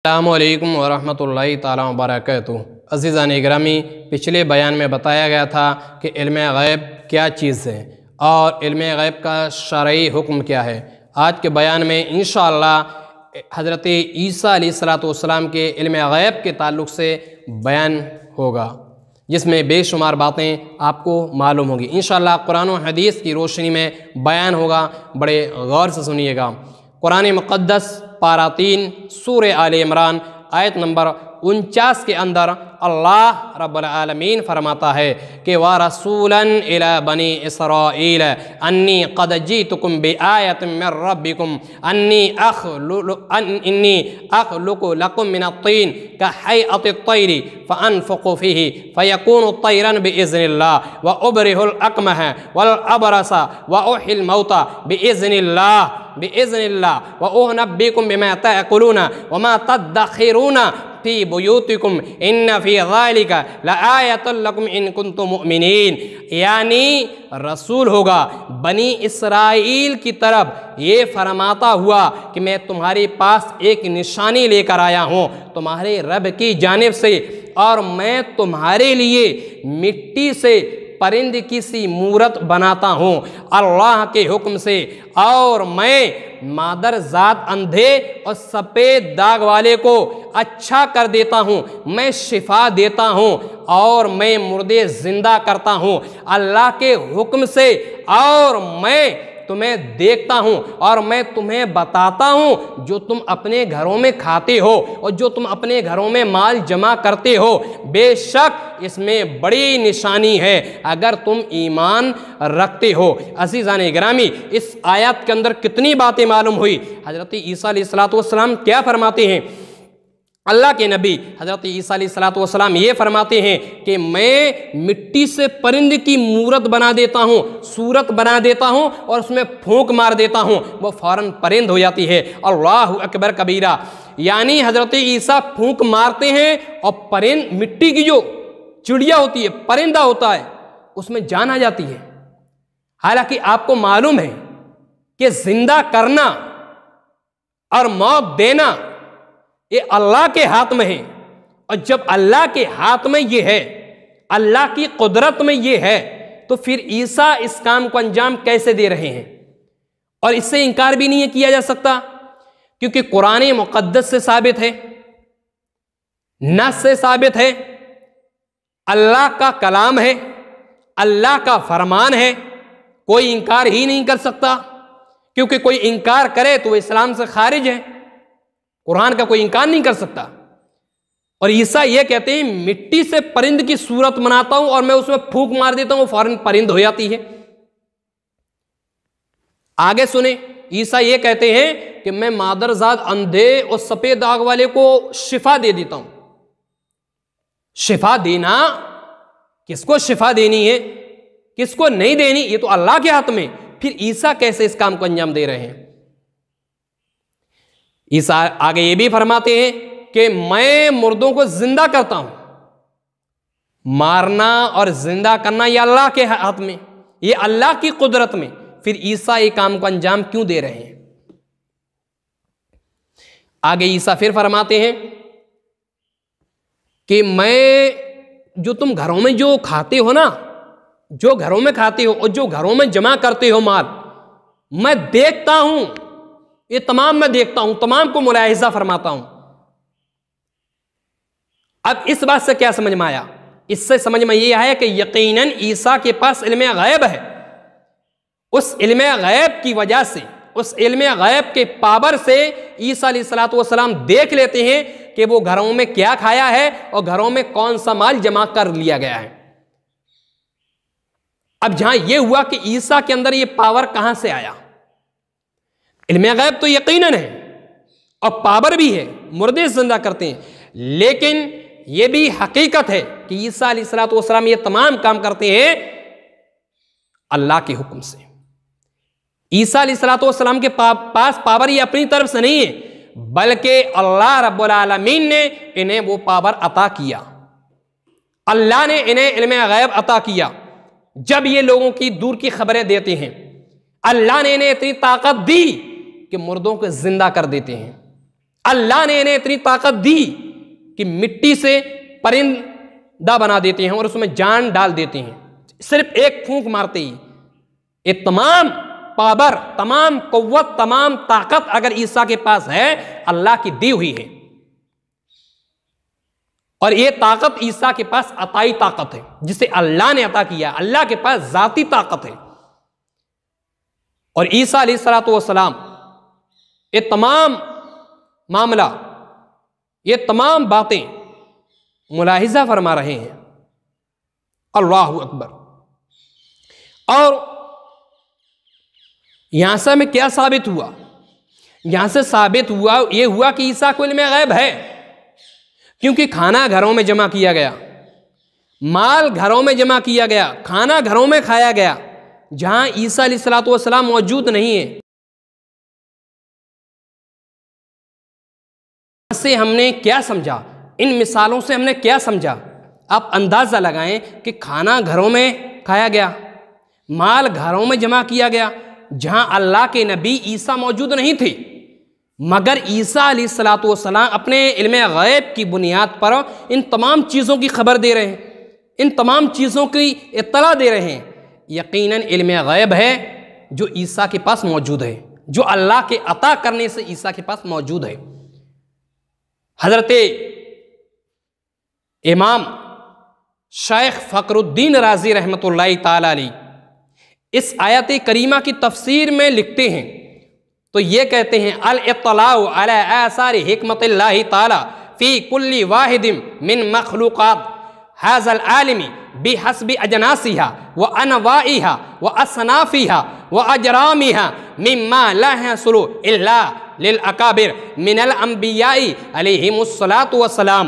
अस्सलामुअलैकुम वरहमतुल्लाहि ताला वबरकातुहू। अज़ीज़ान इकरामी, पिछले बयान में बताया गया था कि इल्म गैब क्या चीज़ है और इल्म गैब का शरई हुक्म क्या है। आज के बयान में इंशाअल्लाह हज़रत ईसा अलैहिस्सलाम के इल्म गैब के ताल्लुक़ से बयान होगा, जिसमें बेशुमार बातें आपको मालूम होगी। इंशाअल्लाह कुरान और हदीस की रोशनी में बयान होगा, बड़े गौर से सुनिएगा। कुरान मुक़द्दस पारा 3 सूरह आले इमरान आयत नंबर 49 के अंदर अल्लाह रब्बुल आलमीन फरमाता है कि व रसूलन इला बनी इसराईल अन्नी क़द जीतुकुम बिआयतिन मिन रब्बिकुम अन्नी अख़लुक़ु लकुम मिनत्तीन कहयअतित-तैरि फ़अनफ़ुख़ु फ़ीहि फ़यकूनु तैरन बिइज़्निल्लाह व उबरिहुल अकमह वल अबरस व उहिल मौता बिइज़्निल्लाह व उनब्बिकुम बिमा तअकुलून व मा तदख़िरून फ़ी बुयूतिकुम इन्न फ़ी ज़ालिका लआयतन लकुम इन कुन्तुम मुमिनीन। यानी रसूल होगा बनी इसराइल की तरफ ये फरमाता हुआ कि मैं तुम्हारे पास एक निशानी लेकर आया हूँ तुम्हारे रब की जानिब से, और मैं तुम्हारे लिए मिट्टी से परिंद की सी मूरत बनाता हूँ अल्लाह के हुक्म से, और मैं मादर ज़ात अंधे और सफ़ेद दाग वाले को अच्छा कर देता हूँ, मैं शिफा देता हूँ और मैं मुर्दे ज़िंदा करता हूँ अल्लाह के हुक्म से, और मैं तुम्हें देखता हूँ और मैं तुम्हें बताता हूँ जो तुम अपने घरों में खाते हो और जो तुम अपने घरों में माल जमा करते हो। बेशक इसमें बड़ी निशानी है अगर तुम ईमान रखते हो। अज़ीज़ान गिरामी, इस आयत के अंदर कितनी बातें मालूम हुई। हज़रत ईसा अलैहिस्सलाम क्या फरमाते हैं? अल्लाह के नबी हज़रत ईसा अलैहिस्सलाम ये फरमाते हैं कि मैं मिट्टी से परिंद की मूरत बना देता हूँ, सूरत बना देता हूँ और उसमें फूंक मार देता हूँ, वो फ़ौरन परिंद हो जाती है। अल्लाहु अकबर कबीरा। यानी हज़रत ईसा फूंक मारते हैं और परिंद, मिट्टी की जो चिड़िया होती है, परिंदा होता है, उसमें जान आ जाती है। हालांकि आपको मालूम है कि जिंदा करना और मौत देना ये अल्लाह के हाथ में है, और जब अल्लाह के हाथ में ये है, अल्लाह की कुदरत में ये है, तो फिर ईसा इस काम को अंजाम कैसे दे रहे हैं? और इससे इनकार भी नहीं किया जा सकता, क्योंकि कुरान मुक़द्दस से साबित है, नस से साबित है, अल्लाह का कलाम है, अल्लाह का फरमान है, कोई इनकार ही नहीं कर सकता, क्योंकि कोई इनकार करे तो इस्लाम से खारिज है। कुरान का कोई इनकार नहीं कर सकता। और ईसा ये कहते हैं मिट्टी से परिंद की सूरत बनाता हूं और मैं उसमें फूंक मार देता हूं, फौरन परिंद हो जाती है। आगे सुने, ईसा ये कहते हैं कि मैं मादरजात अंधे और सफेद दाग वाले को शिफा दे देता हूं। शिफा देना, किसको शिफा देनी है, किसको नहीं देनी, ये तो अल्लाह के हाथ में। फिर ईसा कैसे इस काम को अंजाम दे रहे हैं? ईसा आगे ये भी फरमाते हैं कि मैं मुर्दों को जिंदा करता हूं। मारना और जिंदा करना ये अल्लाह के हाथ में, ये अल्लाह की कुदरत में। फिर ईसा ये काम को अंजाम क्यों दे रहे हैं? आगे ईसा फिर फरमाते हैं कि मैं, जो तुम घरों में जो खाते हो ना, जो घरों में खाते हो और जो घरों में जमा करते हो माल, मैं देखता हूं, ये तमाम मैं देखता हूं, तमाम को मुलाहिजा फरमाता हूं। अब इस बात से क्या समझ में आया? इससे समझ में ये आया कि यकीनन ईसा के पास इल्म गैब है। उस इल्म गैब की वजह से, उस इल्म गैब के पावर से ईसा अलैहिस्सलाम देख लेते हैं कि वो घरों में क्या खाया है और घरों में कौन सा माल जमा कर लिया गया है। अब जहां यह हुआ कि ईसा के अंदर यह पावर कहां से आया? इल्म गैब तो यकीनन है और पावर भी है, मुर्दे जिंदा करते हैं, लेकिन यह भी हकीकत है कि ईसा अलैहिस्सलाम ये तमाम काम करते हैं अल्लाह के हुक्म से। ईसा अलैहिस्सलाम के पास पावर ये अपनी तरफ से नहीं है, बल्कि अल्लाह रब्बुल आलमीन ने इन्हें वो पावर अता किया। अल्लाह ने इन्हें इल्म गैब अता किया। जब ये लोगों की दूर की खबरें देते हैं, अल्लाह ने इन्हें इतनी ताकत दी कि मुर्दों को जिंदा कर देते हैं। अल्लाह ने इन्हें इतनी ताकत दी कि मिट्टी से परिंदा बना देते हैं और उसमें जान डाल देते हैं, सिर्फ एक फूंक मारते ही। ये तमाम पावर, तमाम कुव्वत, तमाम ताकत अगर ईसा के पास है, अल्लाह की दी हुई है। और ये ताकत ईसा के पास अताई ताकत है, जिसे अल्लाह ने अता किया। अल्लाह के पास जाती ताकत है। और ईसा अलैहिस्सलातु वस्सलाम ये तमाम मामला, ये तमाम बातें मुलाहिजा फरमा रहे हैं। अल्लाहु अकबर। और यहां से हमें क्या साबित हुआ? यहां से साबित हुआ, यह हुआ कि ईसा को इल्म गैब है, क्योंकि खाना घरों में जमा किया गया, माल घरों में जमा किया गया, खाना घरों में खाया गया, जहां ईसा अलैहिस्सलातु वस्सलाम मौजूद नहीं है। से हमने क्या समझा? इन मिसालों से हमने क्या समझा? आप अंदाजा लगाएं कि खाना घरों में खाया गया, माल घरों में जमा किया गया, जहां अल्लाह के नबी ईसा मौजूद नहीं थे, मगर ईसा अलैहिस्सलातु वस्सलाम अपने इल्म गैब की बुनियाद पर इन तमाम चीज़ों की खबर दे रहे हैं, इन तमाम चीज़ों की इत्तला दे रहे हैं। यकीनन इल्म गैब है जो ईसा के पास मौजूद है, जो अल्लाह के अता करने से ईसा के पास मौजूद है। हज़रत इमाम शेख फ़खरुद्दीन राज़ी रहमतुल्लाहि ताला अलैह इस आयत करीमा की तफसीर में लिखते हैं, तो ये कहते हैं, अल इत्तलाउ अला आसार हिकमतिल्लाहि ताला फ़ी कुल्ली वाहिदिन मिन मखलूक़ात हाज़ल आलिमी बिहस्बि अजनासिहा व अनवाइहा व असनाफिहा व अजरामिहा मिम्मा ला यहसुलु इल्ला लिल अकाबिर मिनल अंबियाई अलैहिमुस्सलातु वस्सलाम,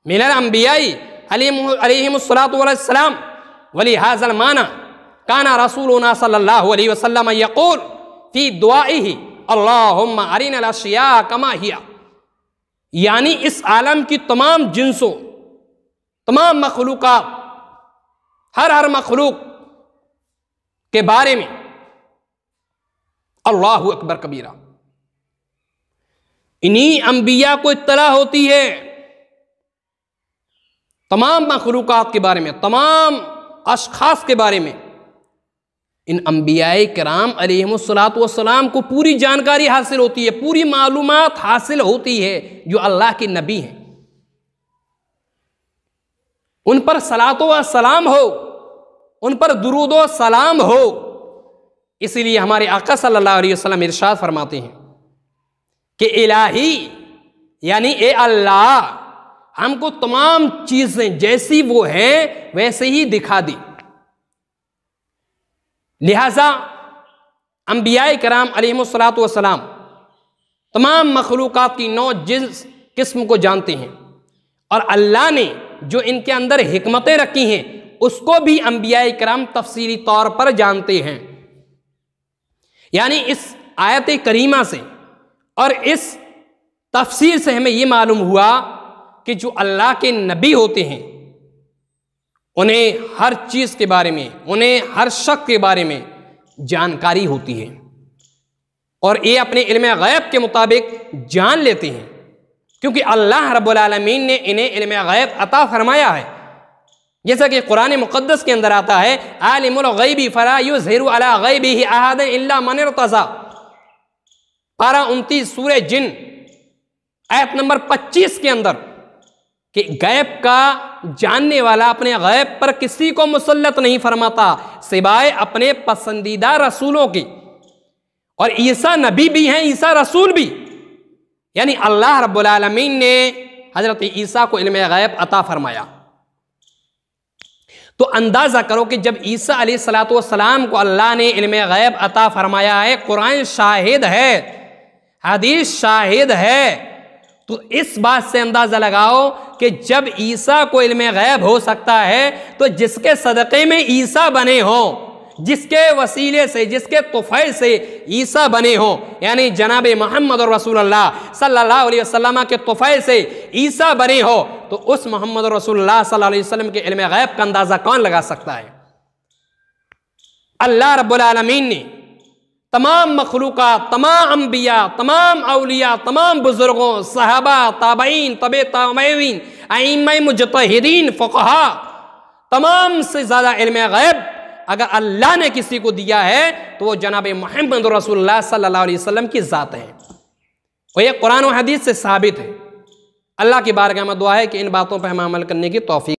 मिनल अंबियाई अलैहिमुस्सलातु वस्सलाम। वलिहाज़ल माना काना रसूलुना सल्लल्लाहु अलैहि वसल्लम यक़ूल फ़ी दुआइही अल्लाहुम्मा अरिनल अशिया कमा हिया। यानी इस आलम की तमाम जिन्सों, तमाम मखलूक़ात, हर मखलूक के बारे में अल्लाहु अकबर कबीरा, इन्हीं अंबिया को इत्तला होती है तमाम मखलूक़ात के बारे में, तमाम अशख़ास के बारे में। इन अंबियाए किराम अलैहिमुस्सलातु वस्सलाम को पूरी जानकारी हासिल होती है, पूरी मालूमात हासिल होती है जो अल्लाह के नबी हैं। उन पर सलातो व सलाम हो, उन पर दुरूदो सलाम हो। इसीलिए हमारे आका सल्लल्लाहु अलैहि वसल्लम इरशाद फरमाते हैं कि इलाही यानी ए अल्लाह, हमको तमाम चीज़ें जैसी वो हैं वैसे ही दिखा दी। लिहाजा अंबियाए किराम अलैहिमुस्सलातु वस्सलाम तमाम मखलूक़ात की नौ जिन्स किस्म को जानते हैं, और अल्लाह ने जो इनके अंदर हिकमतें रखी हैं उसको भी अंबियाए किराम तफसीली तौर पर जानते हैं। यानी इस आयत करीमा से और इस तफसीर से हमें ये मालूम हुआ कि जो अल्लाह के नबी होते हैं उन्हें हर चीज़ के बारे में, उन्हें हर शक के बारे में जानकारी होती है, और ये अपने इल्म गैब के मुताबिक जान लेते हैं, क्योंकि अल्लाह रब्बुल आलमीन ने इन्हें इल्म गैब अता फरमाया है। जैसा कि कुरान मुक़द्दस के अंदर आता है, आलिमुल गैबी फला युज़हिरु अला गैबिही अहदन इल्ला मन इर्तज़ा, पारा 29 सूरह जिन आयत नंबर 25 के अंदर, कि गैब का जानने वाला अपने गैब पर किसी को मुसल्लत नहीं फरमाता सिवाय अपने पसंदीदा रसूलों की। और ईसा नबी भी हैं, ईसा रसूल भी, यानी अल्लाह रब्बुल आलमीन ने हज़रत ईसा को इल्म गैब अता फरमाया। तो अंदाज़ा करो कि जब ईसा अलैहिस्सलातु वस्सलाम को अल्लाह ने इल्म गैब अता फरमाया है, कुरान शाहिद है, हदीस शाहिद है, तो इस बात से अंदाज़ा लगाओ कि जब ईसा को इल्म गैब हो सकता है, तो जिसके सदक़े में ईसा बने हो, जिसके वसीले से, जिसके तुफ़ैल से ईसा बने हो, यानी जनाब मोहम्मद रसूलुल्लाह सल्लल्लाहु अलैहि वसल्लम के तुफ़ैल से ईसा बने हो, तो उस मोहम्मद रसूलुल्लाह सल्लल्लाहु अलैहि वसल्लम के इल्म गैब का अंदाज़ा कौन लगा सकता है? अल्लाह रब्बुल आलमीन ने तमाम मखलूक़ात, तमाम अंबिया, तमाम औलिया, तमाम बुजुर्गों, सहाबा, ताबईन, तबे ताबईन, अइम्मा मुजतहिदीन, फ़ुक़हा, तमाम से ज़्यादा इल्म गैब अगर अल्लाह ने किसी को दिया है तो वो जनाब मुहम्मद रसूलुल्लाह सल्लल्लाहु अलैहि वसल्लम की ज़ात है। और ये कुरान और हदीस से साबित है। अल्लाह की बारगाह में दुआ है कि इन बातों पर हम अमल करने की तौफीक